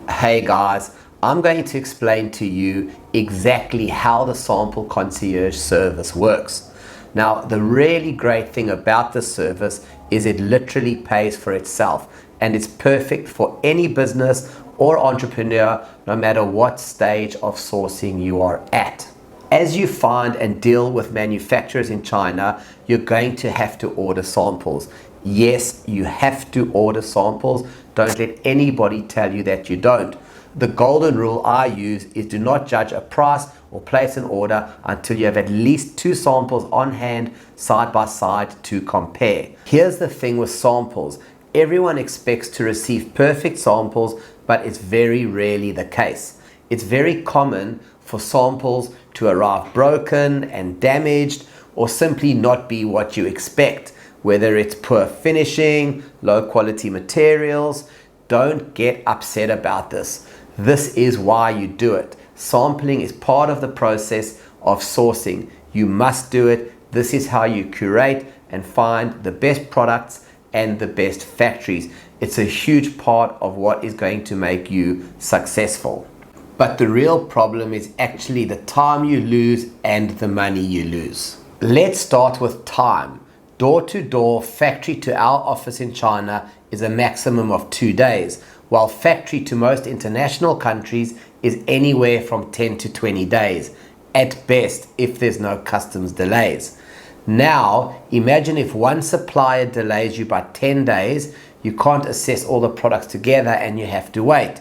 Hey guys, I'm going to explain to you exactly how the sample concierge service works. Now, the really great thing about this service is it literally pays for itself, and it's perfect for any business or entrepreneur, no matter what stage of sourcing you are at. As you find and deal with manufacturers in China, you're going to have to order samples. Yes, you have to order samples. Don't let anybody tell you that you don't. The golden rule I use is do not judge a price or place an order until you have at least 2 samples on hand side by side to compare. Here's the thing with samples. Everyone expects to receive perfect samples, but it's very rarely the case. It's very common for samples to arrive broken and damaged, or simply not be what you expect. Whether it's poor finishing, low quality materials, don't get upset about this. This is why you do it. Sampling is part of the process of sourcing. You must do it. This is how you curate and find the best products and the best factories. It's a huge part of what is going to make you successful. But the real problem is actually the time you lose and the money you lose. Let's start with time. Door-to-door, factory to our office in China is a maximum of 2 days, while factory to most international countries is anywhere from 10 to 20 days, at best, if there's no customs delays. Now, imagine if one supplier delays you by 10 days, you can't assess all the products together and you have to wait.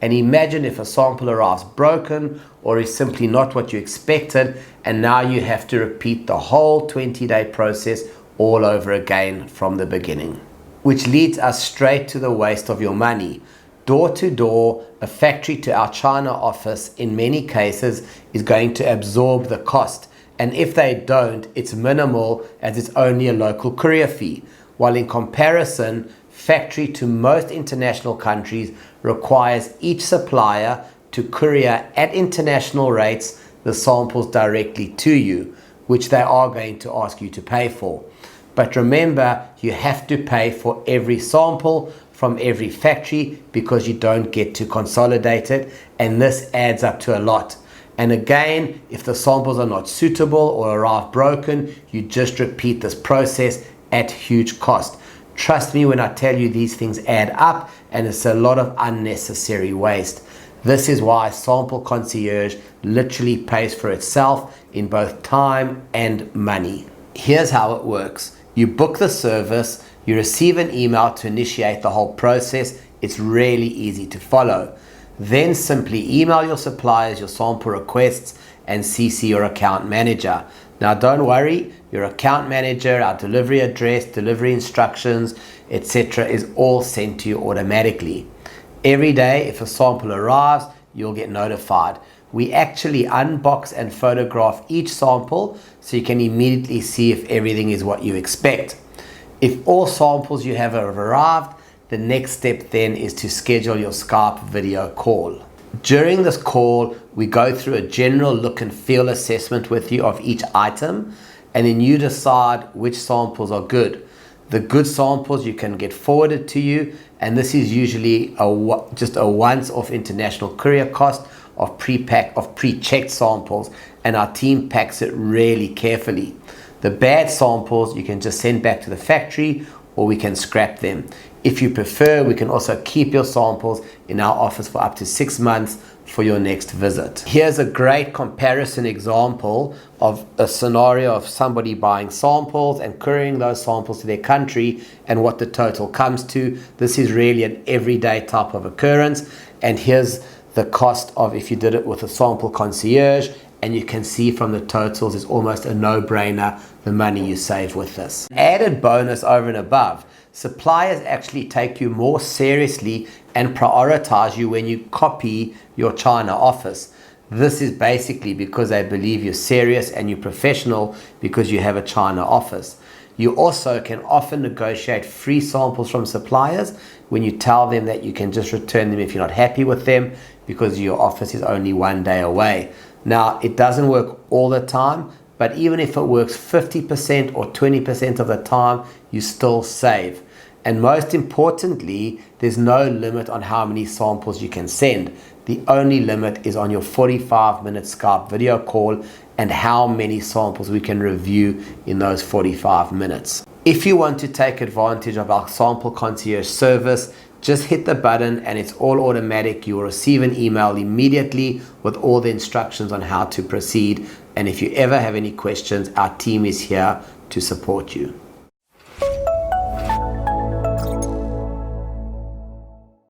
And imagine if a sample arrives broken or is simply not what you expected, and now you have to repeat the whole 20-day process all over again from the beginning. Which leads us straight to the waste of your money. Door to door, a factory to our China office in many cases is going to absorb the cost. And if they don't, it's minimal, as it's only a local courier fee. While in comparison, factory to most international countries requires each supplier to courier at international rates the samples directly to you, which they are going to ask you to pay for. But remember, you have to pay for every sample from every factory because you don't get to consolidate it, and this adds up to a lot. And again, if the samples are not suitable or arrive broken, you just repeat this process at huge cost. Trust me when I tell you these things add up, and it's a lot of unnecessary waste. This is why Sample Concierge literally pays for itself in both time and money. Here's how it works. You book the service, you receive an email to initiate the whole process. It's really easy to follow. Then simply email your suppliers your sample requests and CC your account manager. Now don't worry, your account manager, our delivery address, delivery instructions, etc. is all sent to you automatically. Every day, if a sample arrives, you'll get notified. We actually unbox and photograph each sample so you can immediately see if everything is what you expect. If all samples you have arrived, the next step then is to schedule your Skype video call. During this call, we go through a general look and feel assessment with you of each item, and then you decide which samples are good. The good samples you can get forwarded to you, and this is usually just a once-off international courier cost of pre-checked samples, and our team packs it really carefully. The bad samples you can just send back to the factory, or we can scrap them. If you prefer, we can also keep your samples in our office for up to 6 months for your next visit. Here's a great comparison example of a scenario of somebody buying samples and couriering those samples to their country and what the total comes to. This is really an everyday type of occurrence, and here's the cost of if you did it with a sample concierge, and you can see from the totals it's almost a no-brainer the money you save with this. Added bonus over and above, suppliers actually take you more seriously and prioritize you when you copy your China office. This is basically because they believe you're serious and you're professional because you have a China office. You also can often negotiate free samples from suppliers when you tell them that you can just return them if you're not happy with them because your office is only 1 day away. Now, it doesn't work all the time, but even if it works 50% or 20% of the time, you still save. And most importantly, there's no limit on how many samples you can send. The only limit is on your 45-minute Skype video call and how many samples we can review in those 45 minutes. If you want to take advantage of our sample concierge service, just hit the button and it's all automatic. You will receive an email immediately with all the instructions on how to proceed. And if you ever have any questions, our team is here to support you.